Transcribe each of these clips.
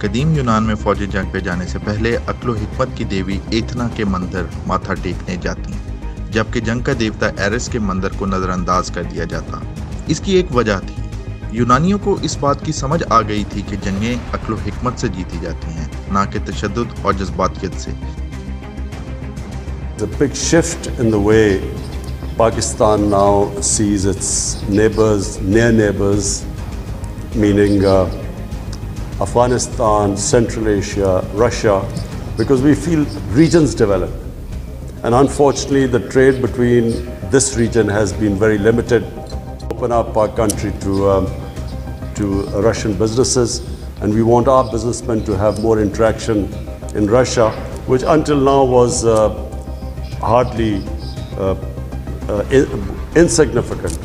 قدیم یونان میں فوجی جنگ پہ جانے سے پہلے عقل و حکمت کی دیوی ایتھنا کے مندر ماتھا ٹیکنے جاتی ہیں، جبکہ جنگ کا دیوتا ایرس کے مندر کو نظر انداز کر دیا جاتا۔ اس کی ایک وجہ تھی، یونانیوں کو اس بات کی سمجھ آ گئی تھی کہ جنگیں عقل و حکمت سے جیتی جاتی ہیں، نہ کہ تشدد اور جذباتیت سے۔ The big shift in the way Pakistan now sees its neighbors, near neighbors, meaning Afghanistan, Central Asia, Russia, because we feel regions develop. And unfortunately, the trade between this region has been very limited. Open up our country to Russian businesses, and we want our businessmen to have more interaction in Russia, which until now was hardly insignificant.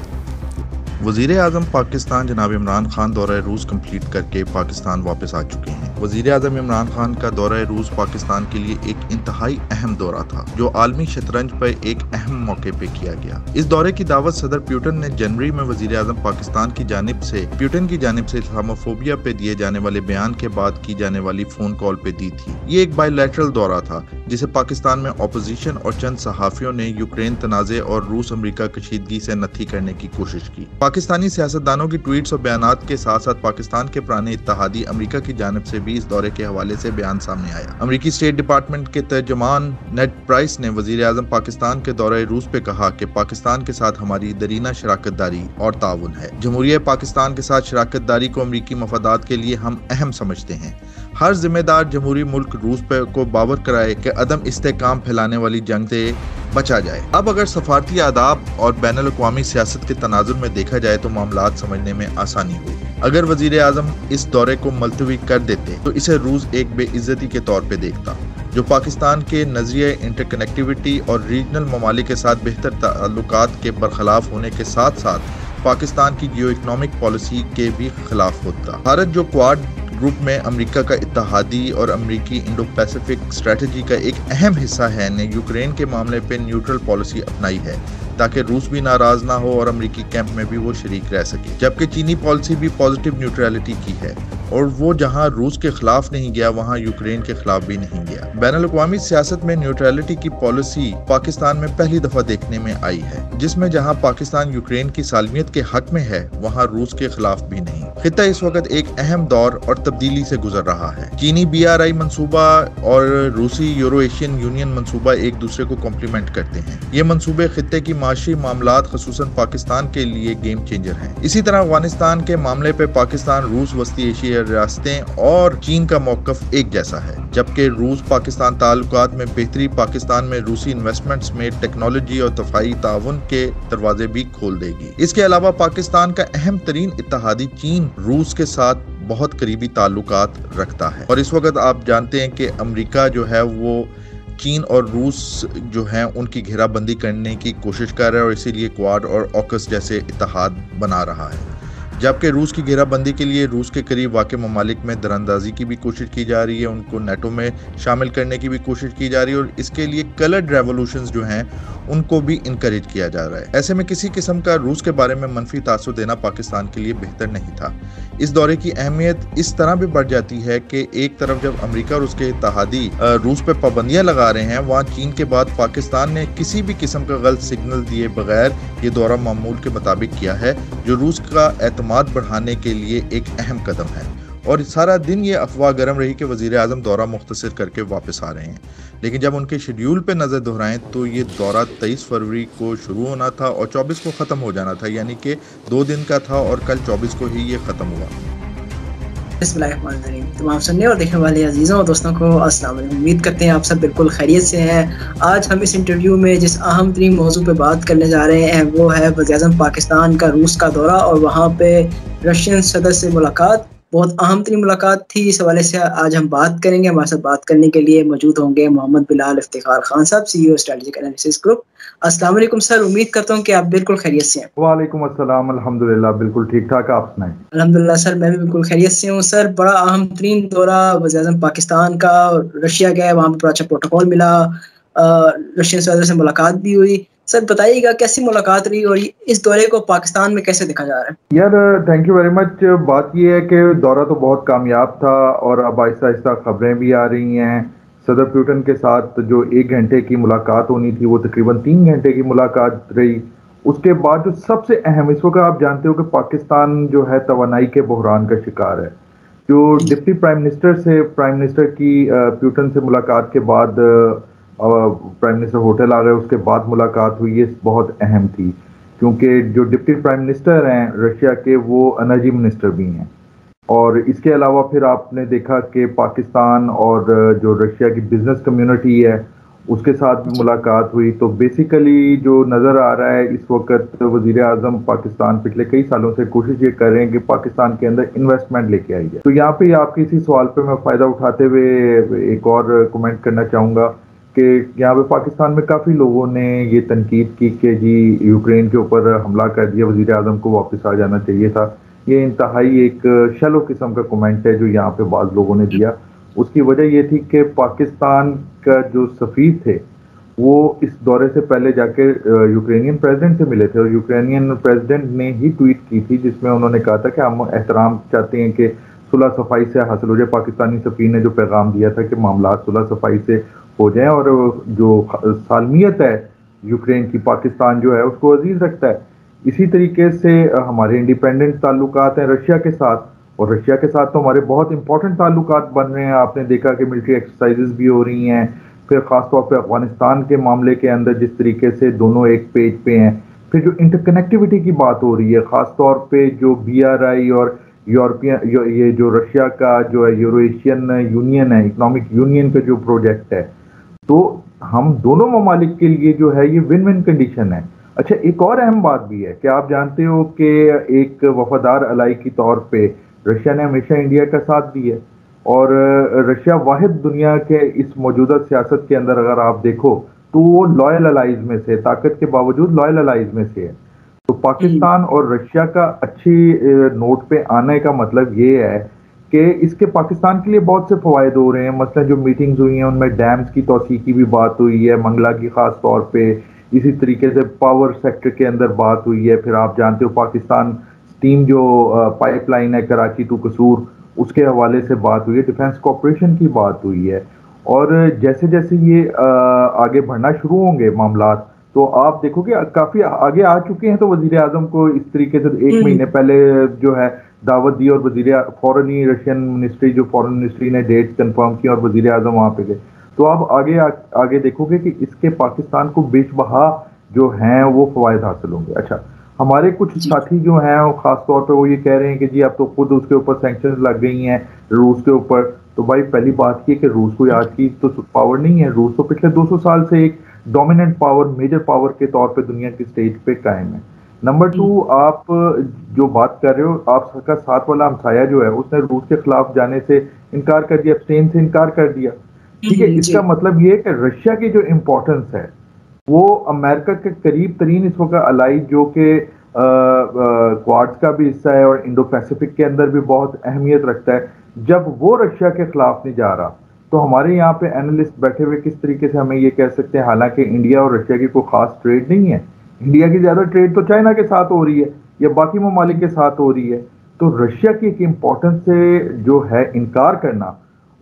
وزیر اعظم پاکستان جناب عمران خان دورہ روس complete کر کے پاکستان واپس آ چکے ہیں۔ وزیر اعظم عمران خان کا دورہ روس پاکستان کے لیے ایک انتہائی اہم دورہ تھا، جو عالمی شطرنج پر ایک اہم موقع پہ کیا گیا۔ اس دورے کی دعوت صدر پیوٹن نے جنوری میں وزیر اعظم پاکستان کی جانب سے اسلاموفوبیا پہ دیے جانے والے بیان کے بعد کی جانے والی فون کال پہ دی تھی۔ یہ ایک بائی لیٹرل دورہ تھا، جسے پاکستان میں اپوزیشن اور چند صحافیوں نے یوکرین تنازع اور روس امریکہ کشیدگی سے نتھی کرنے کی کوشش کی۔ پاکستانی سیاستدانوں کی ٹویٹس اور بیانات کے ساتھ ساتھ پاکستان کے پرانے اتحادی امریکہ کی جانب سے بھی اس دورے کے حوالے سے بیان سامنے آیا۔ امریکی اسٹیٹ ڈپارٹمنٹ کے ترجمان نیڈ پرائس نے وزیر اعظم پاکستان کے دورہ روس پہ کہا کہ پاکستان کے ساتھ ہماری درینہ شراکت داری اور تعاون ہے۔ جمہوریہ پاکستان کے ساتھ شراکت داری کو امریکی مفادات کے لیے ہم اہم سمجھتے ہیں۔ ہر ذمہ دار جمہوری ملک روس کو باور کرائے کہ عدم استحکام پھیلانے والی جنگ سے بچا جائے۔ اب اگر سفارتی آداب اور بین الاقوامی سیاست کے تناظر میں دیکھا جائے تو معاملات سمجھنے میں آسانی ہوئی۔ اگر وزیر اعظم اس دورے کو ملتوی کر دیتے تو اسے روس ایک بے عزتی کے طور پہ دیکھتا، جو پاکستان کے نظریہ انٹر کنیکٹیوٹی اور ریجنل ممالک کے ساتھ بہتر تعلقات کے برخلاف ہونے کے ساتھ ساتھ پاکستان کی جیو اکنامک پالیسی کے بھی خلاف ہوتا۔ بھارت جو کوآڈ گروپ میں امریکہ کا اتحادی اور امریکی انڈو پیسیفک اسٹریٹجی کا ایک اہم حصہ ہے، نے یوکرین کے معاملے پہ نیوٹرل پالیسی اپنائی ہے تاکہ روس بھی ناراض نہ ہو اور امریکی کیمپ میں بھی وہ شریک رہ سکے، جبکہ چینی پالیسی بھی پازیٹیو نیوٹرلٹی کی ہے، اور وہ جہاں روس کے خلاف نہیں گیا وہاں یوکرین کے خلاف بھی نہیں گیا۔ بین الاقوامی سیاست میں نیوٹرلٹی کی پالیسی پاکستان میں پہلی دفعہ دیکھنے میں آئی ہے، جس میں جہاں پاکستان یوکرین کی سالمیت کے حق میں ہے وہاں روس کے خلاف بھی نہیں۔ خطہ اس وقت ایک اہم دور اور تبدیلی سے گزر رہا ہے۔ چینی BRI منصوبہ اور روسی یورو ایشین یونین منصوبہ ایک دوسرے کو کمپلیمنٹ کرتے ہیں۔ یہ منصوبے خطے کی معاشی معاملات خصوصاً پاکستان کے لیے گیم چینجر ہیں۔ اسی طرح افغانستان کے معاملے پہ پاکستان، روس، وسطی ایشیا ریاستیں اور چین کا موقف ایک جیسا ہے، جبکہ روس پاکستان تعلقات میں بہتری پاکستان میں روسی انویسٹمنٹس میں ٹیکنالوجی اور دفاعی تعاون کے دروازے بھی کھول دے گی۔ اس کے علاوہ پاکستان کا اہم ترین اتحادی چین روس کے ساتھ بہت قریبی تعلقات رکھتا ہے، اور اس وقت آپ جانتے ہیں کہ امریکہ جو ہے وہ چین اور روس جو ہیں ان کی گھیرا بندی کرنے کی کوشش کر رہا ہے، اور اسی لیے کوآڈ اور اوکس جیسے اتحاد بنا رہا ہے، جبکہ روس کی گھیرا بندی کے لیے روس کے قریب واقع ممالک میں دراندازی کی بھی کوشش کی جا رہی ہے، ان کو نیٹو میں شامل کرنے کی بھی کوشش کی جا رہی ہے، اور اس کے لیے کلرڈ ریولوشنز جو ہیں ان کو بھی انکریج کیا جا رہا ہے۔ ایسے میں کسی قسم کا روس کے بارے میں منفی تاثر دینا پاکستان کے لیے بہتر نہیں تھا۔ اس دورے کی اہمیت اس طرح بھی بڑھ جاتی ہے کہ ایک طرف جب امریکہ اور اس کے اتحادی روس پہ پابندیاں لگا رہے ہیں، وہاں چین کے بعد پاکستان نے کسی بھی قسم کا غلط سگنل دیے بغیر یہ دورہ معمول کے مطابق کیا ہے، جو روس کا اعتماد بڑھانے کے لیے ایک اہم قدم ہے۔ اور سارا دن یہ افواہ گرم رہی کہ وزیر اعظم دورہ مختصر کر کے واپس آ رہے ہیں، لیکن جب ان کے شیڈیول پہ نظر دہرائیں تو یہ دورہ 23 فروری کو شروع ہونا تھا اور 24 کو ختم ہو جانا تھا، یعنی کہ 2 دن کا تھا، اور کل 24 کو ہی یہ ختم ہوا۔ بسم اللہ الرحمن الرحیم۔ تمام سننے اور دیکھنے والے عزیزوں اور دوستوں کو السلام علیکم۔ امید کرتے ہیں آپ سب بالکل خیریت سے ہیں۔ آج ہم اس انٹرویو میں جس اہم ترین موضوع پہ بات کرنے جا رہے ہیں وہ ہے وزیر اعظم پاکستان کا روس کا دورہ اور وہاں پہ رشین صدر سے ملاقات۔ بہت اہم ترین ملاقات تھی، اس حوالے سے آج ہم بات کریں گے۔ ہمارے ساتھ بات کرنے کے لیے موجود ہوں گے محمد بلال افتخار خان صاحب، CEO اسٹریٹجک انالیسس گروپ۔ السلام علیکم سر، امید کرتا ہوں کہ آپ بالکل خیریت سے ہیں۔ وعلیکم السلام، الحمدللہ بالکل ٹھیک ٹھاک، آپ سنائیں؟ الحمدللہ سر، میں بھی بالکل خیریت سے ہوں۔ سر، بڑا اہم ترین دورہ وزیر اعظم پاکستان کا، رشیا گئے، وہاں پہ بڑا اچھا پروٹوکول ملا، رشین صدر سے ملاقات بھی ہوئی۔ سر بتائیے گا کیسی ملاقات رہی اور اس دورے کو پاکستان میں کیسے دیکھا جا رہا ہے؟ یار تھینک یو ویری مچ. بات یہ ہے کہ دورہ تو بہت کامیاب تھا اور اب آہستہ آہستہ خبریں بھی آ رہی ہیں. صدر پیوٹن کے ساتھ جو 1 گھنٹے کی ملاقات ہونی تھی وہ تقریباً 3 گھنٹے کی ملاقات رہی. اس کے بعد جو سب سے اہم اس وقت آپ جانتے ہو کہ پاکستان جو ہے توانائی کے بحران کا شکار ہے. جو ڈپٹی پرائم منسٹر کی پیوٹن سے ملاقات کے بعد پرائم منسٹر ہوٹل آ گئے, اس کے بعد ملاقات ہوئی, یہ بہت اہم تھی کیونکہ جو ڈپٹی پرائم منسٹر ہیں رشیا کے وہ انرجی منسٹر بھی ہیں. اور اس کے علاوہ پھر آپ نے دیکھا کہ پاکستان اور جو رشیا کی بزنس کمیونٹی ہے اس کے ساتھ بھی ملاقات ہوئی. تو بیسیکلی جو نظر آ رہا ہے اس وقت وزیر اعظم پاکستان پچھلے کئی سالوں سے کوشش یہ کر رہے ہیں کہ پاکستان کے اندر انویسٹمنٹ لے کے آئی ہے. تو یہاں پہ آپ کے اسی سوال پہ میں فائدہ اٹھاتے ہوئے ایک اور کمنٹ کرنا چاہوں گا کہ یہاں پہ پاکستان میں کافی لوگوں نے یہ تنقید کی کہ جی یوکرین کے اوپر حملہ کر دیا, وزیر اعظم کو واپس آ جانا چاہیے تھا. یہ انتہائی ایک شیلو قسم کا کمنٹ ہے جو یہاں پہ بعض لوگوں نے دیا. اس کی وجہ یہ تھی کہ پاکستان کا جو سفیر تھے وہ اس دورے سے پہلے جا کے یوکرینین پریزیڈنٹ سے ملے تھے اور یوکرینین پریزیڈنٹ نے ہی ٹویٹ کی تھی جس میں انہوں نے کہا تھا کہ ہم احترام چاہتے ہیں کہ صلح صفائی سے حاصل ہو جائے. پاکستانی سفیر نے جو پیغام دیا تھا کہ معاملات صلح صفائی سے ہو جائیں اور جو سالمیت ہے یوکرین کی پاکستان جو ہے اس کو عزیز رکھتا ہے. اسی طریقے سے ہمارے انڈیپینڈنٹ تعلقات ہیں رشیا کے ساتھ, اور رشیا کے ساتھ تو ہمارے بہت امپورٹنٹ تعلقات بن رہے ہیں. آپ نے دیکھا کہ ملٹری ایکسرسائزز بھی ہو رہی ہیں. پھر خاص طور پہ افغانستان کے معاملے کے اندر جس طریقے سے دونوں ایک پیج پہ ہیں. پھر جو انٹر کنیکٹیوٹی کی بات ہو رہی ہے خاص طور پہ جو BRI اور یورپین یہ جو رشیا کا جو ہے یورو ایشین یونین ہے, اکنامک یونین کا جو پروجیکٹ ہے, تو ہم دونوں ممالک کے لیے جو ہے یہ ون ون کنڈیشن ہے. اچھا ایک اور اہم بات بھی ہے کہ آپ جانتے ہو کہ ایک وفادار الائی کی طور پہ رشیا نے ہمیشہ انڈیا کا ساتھ دیا ہے اور رشیا واحد دنیا کے اس موجودہ سیاست کے اندر اگر آپ دیکھو تو وہ لائل الائیز میں سے, طاقت کے باوجود لائل الائیز میں سے ہے. تو پاکستان اور رشیا کا اچھی نوٹ پہ آنے کا مطلب یہ ہے کہ اس کے پاکستان کے لیے بہت سے فوائد ہو رہے ہیں. مثلا جو میٹنگز ہوئی ہیں ان میں ڈیمز کی توسیع کی بھی بات ہوئی ہے, منگلا کی خاص طور پہ. اسی طریقے سے پاور سیکٹر کے اندر بات ہوئی ہے. پھر آپ جانتے ہو پاکستان اسٹیم جو پائپ لائن ہے کراچی ٹو قصور اس کے حوالے سے بات ہوئی ہے. ڈیفینس کوآپریشن کی بات ہوئی ہے. اور جیسے جیسے یہ آگے بڑھنا شروع ہوں گے معاملات تو آپ دیکھو کہ کافی آگے آ چکے ہیں. تو وزیر اعظم کو اس طریقے سے 1 مہینے پہلے جو ہے دعوت دی اور فوراً ہی رشین منسٹری جو فورن منسٹری نے ڈیٹ کنفرم کی اور وزیر اعظم وہاں پہ گئے. تو آپ آگے دیکھو گے کہ اس کے پاکستان کو بیش بہا جو ہیں وہ فوائد حاصل ہوں گے. اچھا ہمارے کچھ ساتھی جو ہیں وہ خاص طور پہ وہ یہ کہہ رہے ہیں کہ جی اب تو خود اس کے اوپر سینکشنز لگ گئی ہیں روس کے اوپر. تو بھائی پہلی بات یہ کہ روس کو آج کی تو پاور نہیں ہے. روس تو پچھلے 200 سال سے ایک ڈومیننٹ پاور, میجر پاور کے طور پہ دنیا کی اسٹیج پہ قائم ہے. نمبر 2 آپ جو بات کر رہے ہو, آپ کا ساتھ والا ہمسایہ جو ہے اس نے روس کے خلاف جانے سے انکار کر دیا, ابسٹین سے انکار کر دیا. ٹھیک ہے, اس کا مطلب یہ ہے کہ رشیا کی جو امپورٹنس ہے وہ امریکہ کے قریب ترین اس وقت الائی جو کہ کوارڈز کا بھی حصہ ہے اور انڈو پیسفک کے اندر بھی بہت اہمیت رکھتا ہے, جب وہ رشیا کے خلاف نہیں جا رہا تو ہمارے یہاں پہ اینالسٹ بیٹھے ہوئے کس طریقے سے ہمیں یہ کہہ سکتے ہیں, حالانکہ انڈیا اور رشیا کی کوئی خاص ٹریڈ نہیں ہے. انڈیا کی زیادہ ٹریڈ تو چائنا کے ساتھ ہو رہی ہے یا باقی ممالک کے ساتھ ہو رہی ہے. تو رشیا کی ایک امپورٹنس سے جو ہے انکار کرنا,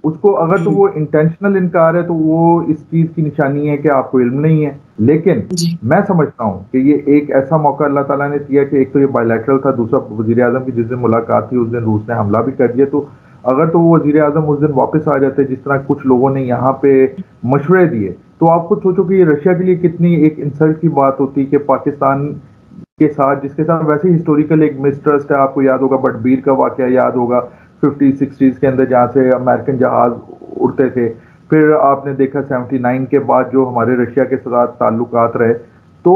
اس کو اگر تو وہ انٹینشنل انکار ہے تو وہ اس چیز کی نشانی ہے کہ آپ کو علم نہیں ہے. لیکن میں سمجھتا ہوں کہ یہ ایک ایسا موقع اللہ تعالیٰ نے دیا کہ ایک تو یہ بائی لیٹرل تھا, دوسرا وزیر اعظم کی جس دن ملاقات تھی اس دن روس نے حملہ بھی کر دیا. تو اگر تو وہ وزیر اعظم اس دن واپس آ جاتے جس طرح کچھ لوگوں نے یہاں پہ مشورے دیے, تو آپ خود سوچو کہ یہ رشیا کے لیے کتنی ایک انسلٹ کی بات ہوتی کہ پاکستان کے ساتھ, جس کے ساتھ ویسے ہسٹوریکل ایک مسٹرسٹ ہے. آپ کو یاد ہوگا بٹبیر کا واقعہ یاد ہوگا 50-60s کے اندر جہاں سے امریکن جہاز اڑتے تھے. پھر آپ نے دیکھا 79 کے بعد جو ہمارے رشیا کے ساتھ تعلقات رہے تو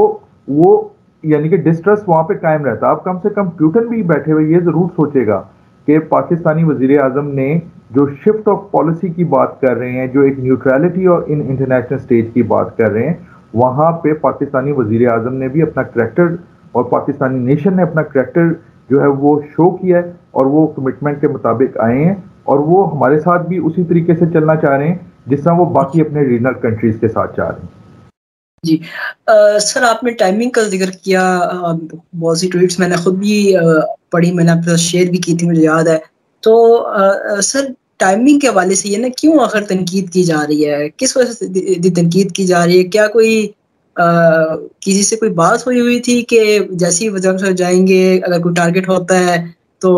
وہ یعنی کہ ڈسٹرسٹ وہاں پہ قائم رہتا. اب کم سے کم پیوٹن بھی بیٹھے ہوئے یہ ضرور سوچے گا کہ پاکستانی وزیر اعظم نے جو شفٹ آف پالیسی کی بات کر رہے ہیں, جو ایک نیوٹرلٹی اور انٹرنیشنل اسٹیج کی بات کر رہے ہیں, وہاں پہ پاکستانی وزیر اعظم نے بھی اپنا کریکٹر اور پاکستانی نیشن نے اپنا کریکٹر جو ہے وہ شو کیا ہے اور وہ کمٹمنٹ کے مطابق آئے ہیں اور وہ ہمارے ساتھ بھی اسی طریقے سے چلنا چاہ رہے ہیں جس طرح وہ باقی اپنے ریجنل کنٹریز کے ساتھ چاہ رہے ہیں. جی سر، آپ نے ٹائمنگ کا ذکر کیا، بہت سی ٹویٹس میں نے خود بھی پڑھی، میں نے آپ کے ساتھ شیئر بھی کی تھی، مجھے یاد ہے. تو سر ٹائمنگ کے حوالے سے یہ نا کیوں آخر تنقید کی جا رہی ہے، کس وجہ سے تنقید کی جا رہی ہے؟ کیا کوئی کسی سے کوئی بات ہوئی تھی کہ جیسے ہی وزیر صاحب جائیں گے اگر کوئی ٹارگٹ ہوتا ہے تو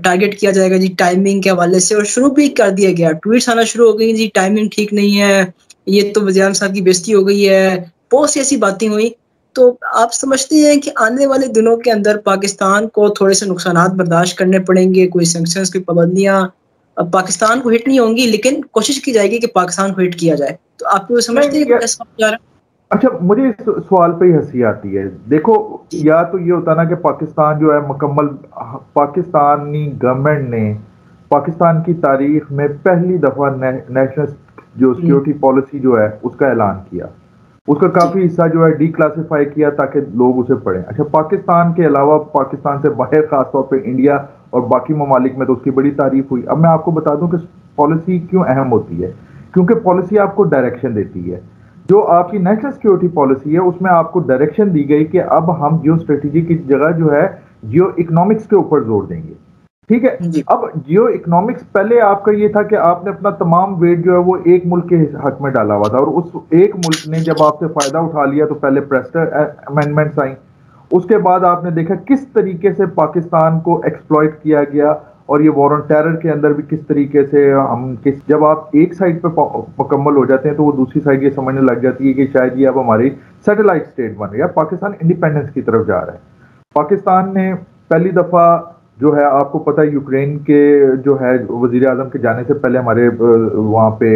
ٹارگٹ کیا جائے گا جی ٹائمنگ کے حوالے سے، اور شروع بھی کر دیا گیا، ٹویٹس آنا شروع ہو گئی جی ٹائمنگ ٹھیک نہیں ہے، یہ تو وزیر صاحب کی بےزتی ہو گئی ہے، بہت سی ایسی باتیں ہوئی. تو آپ سمجھتے ہیں کہ آنے والے دنوں کے اندر پاکستان کو تھوڑے سے نقصانات برداشت کرنے پڑیں گے، کوئی سینکشنز کی پابندیاں پاکستان کو ہٹ نہیں ہوں گی لیکن کوشش کی جائے گی کہ پاکستان کو ہٹ کیا جائے؟ تو آپ کو سمجھتے ہیں کہ ایسا جا رہا ہے؟ اچھا، مجھے اس سوال پہ ہی ہنسی آتی ہے. دیکھو، یا تو یہ ہوتا نا کہ پاکستان جو ہے مکمل، پاکستانی گورنمنٹ نے پاکستان کی تاریخ میں پہلی دفعہ نیشنل جو سیکیورٹی پالیسی جو ہے اس کا اعلان کیا، اس کا جی کافی حصہ جو ہے ڈی کلاسیفائی کیا تاکہ لوگ اسے پڑھیں. اچھا، پاکستان کے علاوہ پاکستان سے باہر خاص طور پہ انڈیا اور باقی ممالک میں تو اس کی بڑی تعریف ہوئی. اب میں آپ کو بتا دوں کہ پالیسی کیوں اہم ہوتی ہے. کیونکہ پالیسی آپ کو ڈائریکشن دیتی ہے. جو آپ کی نیشنل سیکیورٹی پالیسی ہے اس میں آپ کو ڈائریکشن دی گئی کہ اب ہم جیو اسٹریٹجی کی جگہ جو ہے جیو اکنامکس کے اوپر زور دیں گے. ٹھیک ہے. جی اب جیو اکنامکس پہلے آپ کا یہ تھا کہ آپ نے اپنا تمام ویٹ جو ہے وہ ایک ملک کے حق میں ڈالا ہوا تھا، اور اس ایک ملک نے جب آپ سے فائدہ اٹھا لیا تو پہلے پریسٹر امینڈمنٹس آئیں. اس کے بعد آپ نے دیکھا کس طریقے سے پاکستان کو ایکسپلائٹ کیا گیا، اور یہ وار آن ٹیرر کے اندر بھی کس طریقے سے جب آپ ایک سائڈ پہ مکمل ہو جاتے ہیں تو وہ دوسری سائڈ یہ سمجھنے لگ جاتی ہے کہ شاید یہ اب ہماری سیٹلائٹ اسٹیٹ بن گیا، پاکستان انڈیپینڈنس کی طرف جا رہا ہے. پاکستان نے پہلی دفعہ جو ہے، آپ کو پتہ ہے، یوکرین کے جو ہے وزیر اعظم کے جانے سے پہلے ہمارے وہاں پہ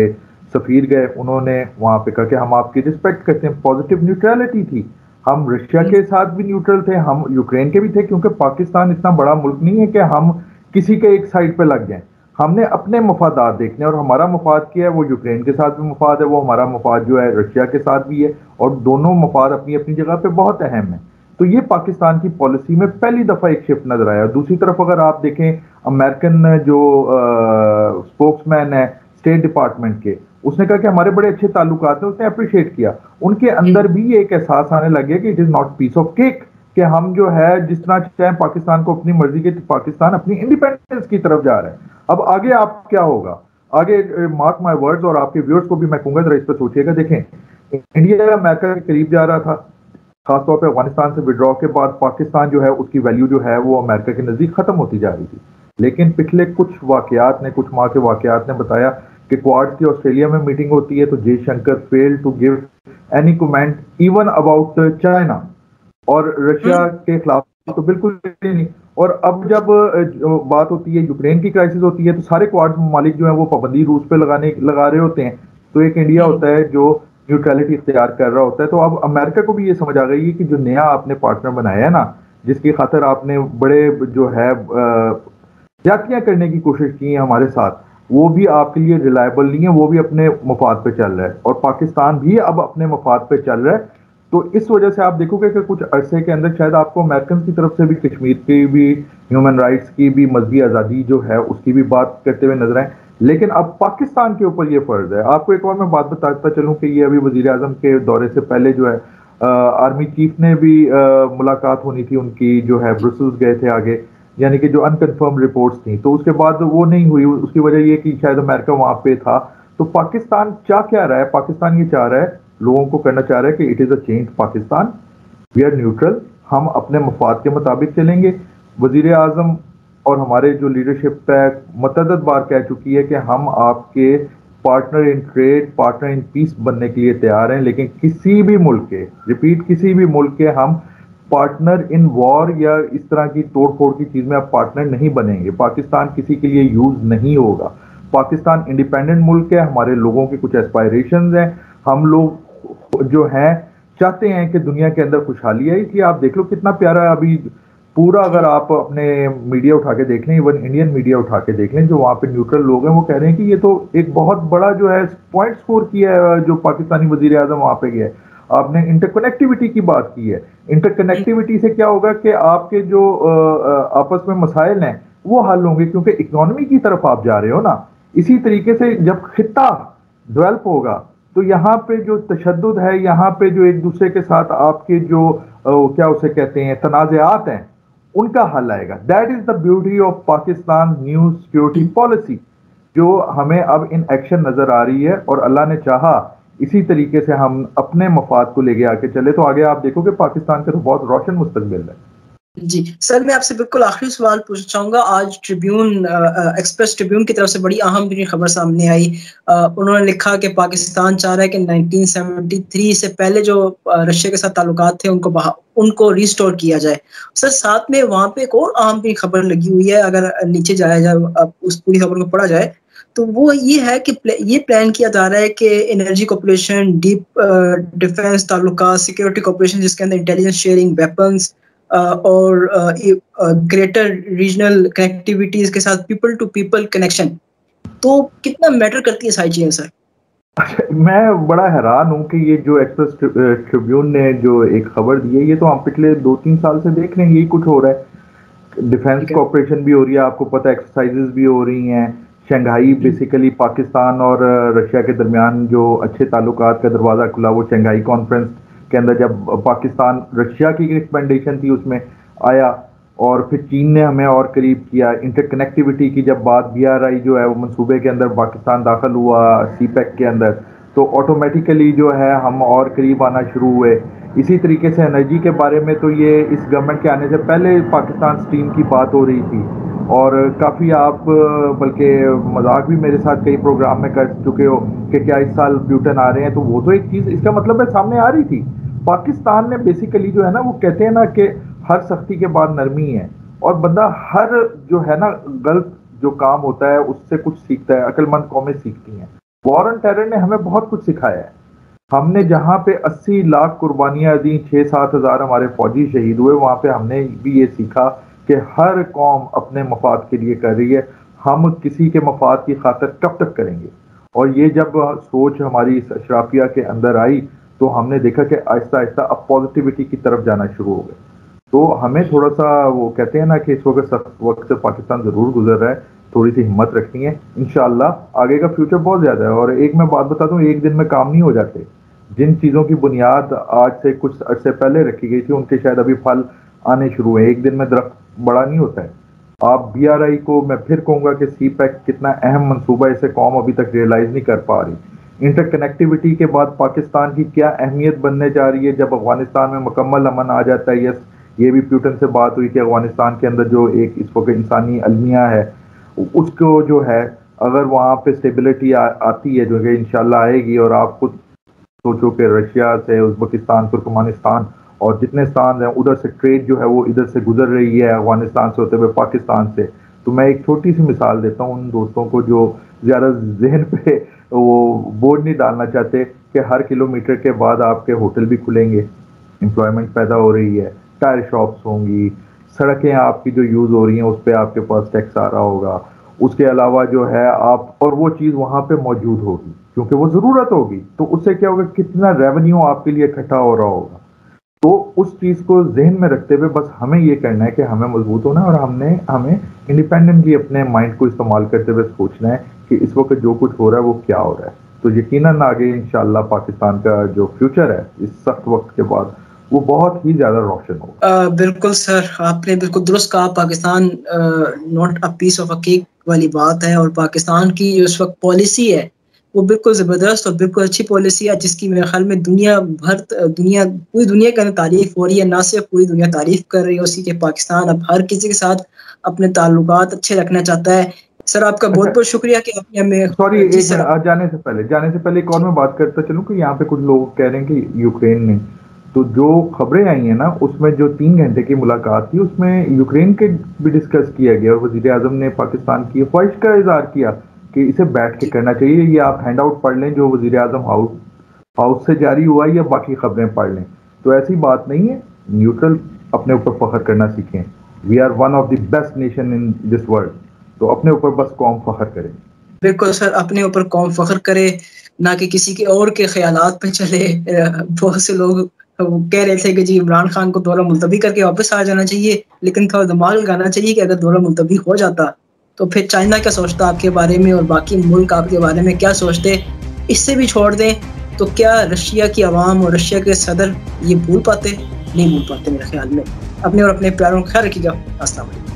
سفیر گئے، انہوں نے وہاں پہ کہا کہ ہم آپ کی رسپیکٹ کرتے ہیں. پازیٹیو نیوٹرلٹی تھی. ہم رشیا کے ساتھ بھی نیوٹرل تھے، ہم یوکرین کے بھی تھے، کیونکہ پاکستان اتنا بڑا ملک نہیں ہے کہ ہم کسی کے ایک سائڈ پہ لگ جائیں. ہم نے اپنے مفادات دیکھنے، اور ہمارا مفاد کیا ہے، وہ یوکرین کے ساتھ بھی مفاد ہے، وہ ہمارا مفاد جو ہے رشیا کے ساتھ بھی ہے، اور دونوں مفاد اپنی اپنی جگہ پہ بہت اہم ہیں. تو یہ پاکستان کی پالیسی میں پہلی دفعہ ایک شفٹ نظر آیا. دوسری طرف اگر آپ دیکھیں، امریکن جو اسپوکس مین ہے اسٹیٹ ڈپارٹمنٹ کے، اس نے کہا کہ ہمارے بڑے اچھے تعلقات ہیں، اس نے اپریشیٹ کیا. ان کے اندر بھی یہ ایک احساس آنے لگے کہ it is not piece of cake, کہ ہم جو ہے جس طرح چاہیں پاکستان کو اپنی مرضی کے، پاکستان اپنی انڈیپینڈنس کی طرف جا رہا ہے. اب آگے آپ کیا ہوگا آگے، مارک مائی ورڈز، اور آپ کے ویورز کو بھی میں کہوں گا ذرا اس پہ سوچیے گا. دیکھیں، انڈیا امریکہ کے قریب جا رہا تھا، خاص طور پہ افغانستان سے وڈرا کے بعد پاکستان جو ہے اس کی ویلیو جو ہے وہ امریکہ کے نزدیک ختم ہوتی جا رہی تھی. لیکن پچھلے کچھ واقعات نے، کچھ ماہ کے واقعات نے بتایا کہ کوارڈ کی آسٹریلیا میں میٹنگ ہوتی ہے تو Jaishankar fail to give any comment even about China, اور رشیا کے خلاف تو بالکل نہیں. اور اب جب بات ہوتی ہے یوکرین کی کرائسس ہوتی ہے تو سارے کوارڈ ممالک جو ہیں وہ پابندی روس پہ لگا رہے ہوتے ہیں، تو ایک انڈیا ہوتا ہے جو نیوٹرلٹی اختیار کر رہا ہوتا ہے. تو اب امریکہ کو بھی یہ سمجھ آ گئی ہے کہ جو نیا آپ نے پارٹنر بنایا ہے نا، جس کی خاطر آپ نے بڑے جو ہے زیادتیاں کرنے کی کوشش کی ہیں ہمارے ساتھ، وہ بھی آپ کے لیے ریلائبل نہیں ہے، وہ بھی اپنے مفاد پہ چل رہا ہے، اور پاکستان بھی اب اپنے مفاد پہ چل رہا ہے. تو اس وجہ سے آپ دیکھو گے کہ کچھ عرصے کے اندر شاید آپ کو امریکن کی طرف سے بھی کشمیر کی بھی، ہیومن رائٹس کی بھی، مذہبی آزادی جو ہے اس کی بھی بات کرتے ہوئے نظر آئیں. لیکن اب پاکستان کے اوپر یہ فرض ہے. آپ کو ایک اور میں بات بتاتا چلوں کہ یہ ابھی وزیر اعظم کے دورے سے پہلے جو ہے آرمی چیف نے بھی ملاقات ہونی تھی ان کی، جو ہے برسلز گئے تھے آگے، یعنی کہ جو انکنفرم رپورٹس تھیں، تو اس کے بعد وہ نہیں ہوئی. اس کی وجہ یہ کہ شاید امریکہ وہاں پہ تھا. تو پاکستان چاہ کیا رہا ہے؟ پاکستان یہ چاہ رہا ہے، لوگوں کو کرنا چاہ رہا ہے کہ it is a change Pakistan, we are neutral, ہم اپنے مفاد کے مطابق چلیں گے. وزیر اعظم اور ہمارے جو لیڈرشپ ہے متعدد بار کہہ چکی ہے کہ ہم آپ کے partner in trade, partner in peace بننے کے لیے تیار ہیں، لیکن کسی بھی ملک کے، ریپیٹ، کسی بھی ملک کے ہم پارٹنر ان وار یا اس طرح کی توڑ پھوڑ کی چیز میں آپ پارٹنر نہیں بنیں گے. پاکستان کسی کے لیے یوز نہیں ہوگا. پاکستان انڈیپینڈنٹ ملک ہے، ہمارے لوگوں کی کچھ ایسپائریشنز ہیں، ہم لوگ جو ہیں چاہتے ہیں کہ دنیا کے اندر خوشحالی ہے. اس لیے آپ دیکھ لو کتنا پیارا ہے ابھی پورا، اگر آپ اپنے میڈیا اٹھا کے دیکھ لیں، ایون انڈین میڈیا اٹھا کے دیکھ لیں، جو وہاں پہ نیوٹرل لوگ ہیں وہ کہہ رہے ہیں کہ یہ تو ایک بہت بڑا جو ہے پوائنٹ سکور کیا ہے جو پاکستانی وزیر اعظم وہاں پہ گیا ہے. آپ نے انٹر کنیکٹیوٹی کی بات کی ہے. انٹر کنیکٹیوٹی سے کیا ہوگا کہ آپ کے جو آپس میں مسائل ہیں وہ حل ہوں گے، کیونکہ اکنانومی کی طرف آپ جا رہے ہو نا. اسی طریقے سے جب خطہ ڈیولپ ہوگا تو یہاں پہ جو تشدد ہے، یہاں پہ جو ایک دوسرے کے ساتھ آپ کے جو کیا اسے کہتے ہیں تنازعات ہیں، ان کا حل آئے گا. That is the beauty of Pakistan new security policy, جو ہمیں اب ان ایکشن نظر آ رہی ہے، اور اللہ نے چاہا اسی طریقے سے ہم اپنے مفاد کو لے کے آگے چلے تو آگے آپ دیکھو کہ پاکستان کا تو بہت روشن مستقبل ہے. جی سر، میں آپ سے بالکل آخری سوال پوچھنا چاہوں گا. آج ٹریبیون ایکسپریس ٹریبیون کی طرف سے بڑی اہم خبر سامنے آئی. انہوں نے لکھا کہ پاکستان چاہ رہا ہے کہ 1973 سے پہلے جو رشیا کے ساتھ تعلقات تھے ان کو ریسٹور کیا جائے. سر ساتھ میں وہاں پہ ایک اور اہم خبر لگی ہوئی ہے، اگر نیچے جایا جائے اس پوری خبر کو پڑھا جائے تو وہ یہ ہے کہ یہ پلان کیا جا رہا ہے کہ انرجی کوپریشن، ڈیپ ڈیفنس تعلقات، سیکورٹی کوپریشن جس کے اندر انٹیلیجنس شیئرنگ، ویپنس اور گریٹر ریجنل کنیکٹیویٹیز کے ساتھ پیپل ٹو پیپل کنیکشن، تو کتنا میٹر کرتی ہے ساری چیزیں سر؟ میں بڑا حیران ہوں کہ یہ جو ایکسپریس ٹریبیون نے جو ایک خبر دی ہے، یہ تو ہم پچھلے 2-3 سال سے دیکھ رہے ہیں یہی کچھ ہو رہا ہے. ڈیفینس کوپریشن بھی ہو رہی ہے، آپ کو پتہ ایکسرسائزز بھی ہو رہی ہیں. شنگھائی بیسیکلی پاکستان اور رشیا کے درمیان جو اچھے تعلقات کا دروازہ کھلا وہ شنگھائی کانفرنس کے اندر، جب پاکستان رشیا کی ریکمنڈیشن تھی اس میں آیا، اور پھر چین نے ہمیں اور قریب کیا. انٹر کنیکٹیوٹی کی جب بات BRI جو ہے وہ منصوبے کے اندر پاکستان داخل ہوا CPEC کے اندر، تو آٹومیٹیکلی جو ہے ہم اور قریب آنا شروع ہوئے. اسی طریقے سے انرجی کے بارے میں تو یہ اس گورنمنٹ کے آنے سے پہلے پاکستان اسٹریم کی بات ہو رہی تھی، اور کافی آپ بلکہ مذاق بھی میرے ساتھ کئی پروگرام میں کر چکے ہو کہ کیا اس سال پیوٹن آ رہے ہیں، تو وہ تو ایک چیز اس کا مطلب ہے سامنے آ رہی تھی. پاکستان نے بیسیکلی جو ہے نا، وہ کہتے ہیں نا کہ ہر سختی کے بعد نرمی ہے، اور بندہ ہر جو ہے نا غلط جو کام ہوتا ہے اس سے کچھ سیکھتا ہے. عقل مند قومیں سیکھتی ہیں. وار آن ٹیرر نے ہمیں بہت کچھ سکھایا ہے. ہم نے جہاں پہ 80 لاکھ قربانیاں دیں، 6-7 ہزار ہمارے فوجی شہید ہوئے، وہاں پہ ہم نے بھی یہ سیکھا کہ ہر قوم اپنے مفاد کے لیے کر رہی ہے، ہم کسی کے مفاد کی خاطر کب تک کریں گے. اور یہ جب سوچ ہماری اس اشرافیہ کے اندر آئی تو ہم نے دیکھا کہ آہستہ آہستہ اب پازیٹیوٹی کی طرف جانا شروع ہو گئے. تو ہمیں تھوڑا سا وہ کہتے ہیں نا کہ اس وقت سخت وقت سے پاکستان ضرور گزر رہا ہے، تھوڑی سی ہمت رکھنی ہے. انشاءاللہ آگے کا فیوچر بہت زیادہ ہے. اور ایک میں بات بتاتا ہوں، ایک دن میں کام نہیں ہو جاتے. جن چیزوں کی بنیاد آج سے کچھ عرصے پہلے رکھی گئی تھی ان کے شاید ابھی پھل آنے شروع ہوئے. ایک دن میں درخت بڑا نہیں ہوتا ہے. آپ BRI کو میں پھر کہوں گا کہ CPEC کتنا اہم منصوبہ ہے، اسے قوم ابھی تک ریئلائز نہیں کر پا رہی. انٹر کنیکٹیوٹی کے بعد پاکستان کی کیا اہمیت بننے جا رہی ہے جب افغانستان میں مکمل امن آ جاتا ہے. یس، یہ بھی پیوٹن سے بات ہوئی کہ افغانستان کے اندر جو ایک اس وقت انسانی المیہ ہے اس کو جو ہے اگر وہاں پہ اسٹیبلٹی آتی ہے جو کہ انشاءاللہ آئے گی، اور آپ خود سوچو کہ رشیا سے ازبکستان، ترکمانستان اور جتنے ستان ہیں ادھر سے ٹریڈ جو ہے وہ ادھر سے گزر رہی ہے افغانستان سے ہوتے ہوئے پاکستان سے. تو میں ایک چھوٹی سی مثال دیتا ہوں ان دوستوں کو جو زیادہ ذہن پہ وہ بورڈ نہیں ڈالنا چاہتے کہ ہر کلومیٹر کے بعد آپ کے ہوٹل بھی کھلیں گے، امپلائمنٹ پیدا ہو رہی ہے، ٹائر شاپس ہوں گی، سڑکیں آپ کی جو یوز ہو رہی ہیں اس پہ آپ کے پاس ٹیکس آ رہا ہوگا. اس کے علاوہ جو ہے آپ اور وہ چیز وہاں پہ موجود ہوگی کیونکہ وہ ضرورت ہوگی. تو اس سے کیا ہوگا، کتنا ریونیو آپ کے لیے اکٹھا ہو رہا ہوگا. تو اس چیز کو ذہن میں رکھتے ہوئے بس ہمیں یہ کرنا ہے کہ ہمیں مضبوط ہونا ہے، اور ہمیں انڈیپینڈنٹلی اپنے مائنڈ کو استعمال کرتے ہوئے سوچنا ہے کہ اس وقت جو کچھ ہو رہا ہے وہ کیا ہو رہا ہے. تو یقیناً آگے انشاءاللہ پاکستان کا جو فیوچر ہے اس سخت وقت کے بعد وہ بہت ہی زیادہ روشن ہوگا. بالکل سر، آپ نے بالکل درست کہا. Pakistan not a piece of a cake والی بات ہے، اور پاکستان کی جو اس وقت پالیسی ہے وہ بالکل زبردست اور بالکل اچھی پالیسی ہے، جس کی میرے خیال میں پوری دنیا کے اندر تعریف ہو رہی ہے. نہ صرف پوری دنیا تعریف کر رہی ہے اسی کہ پاکستان اب ہر کسی کے ساتھ اپنے تعلقات اچھے رکھنا چاہتا ہے. سر آپ کا بہت بہت شکریہ کہ آپ نے ہمیں سوری جانے سے پہلے ایک اور میں بات کرتا چلوں کہ یہاں پہ کچھ لوگ کہہ رہے ہیں کہ یوکرین نے، تو جو خبریں آئی ہیں نا اس میں جو 3 گھنٹے کی ملاقات تھی اس میں یوکرین کے بھی ڈسکس کیا گیا، اور وزیر اعظم نے پاکستان کی خواہش کا اظہار کیا کہ اسے بیٹھ کے کرنا چاہیے. یہ آپ ہینڈ آؤٹ پڑھ لیں جو وزیر اعظم ہاؤس سے جاری ہوا، یا باقی خبریں پڑھ لیں. تو ایسی بات نہیں ہے، نیوٹرل اپنے اوپر فخر کرنا سیکھیں. We are one of the best nation in this world. تو اپنے اوپر بس قوم فخر کرے. بالکل سر، اپنے اوپر قوم فخر کرے، نہ کہ کسی کے اور کے خیالات پہ چلے. بہت سے لوگ کہہ رہے تھے کہ جی عمران خان کو دورہ ملتوی کر کے واپس آ جانا چاہیے، لیکن تھوڑا دماغ لگانا چاہیے کہ اگر دورہ ملتوی ہو جاتا تو پھر چائنا کیا سوچتا آپ کے بارے میں، اور باقی ملک آپ کے بارے میں کیا سوچتے. اس سے بھی چھوڑ دیں. تو کیا رشیا کی عوام اور رشیا کے صدر یہ بھول پاتے؟ نہیں بھول پاتے میرے خیال میں. اپنے اور اپنے پیاروں کا خیال رکھیے گا. السلام علیکم.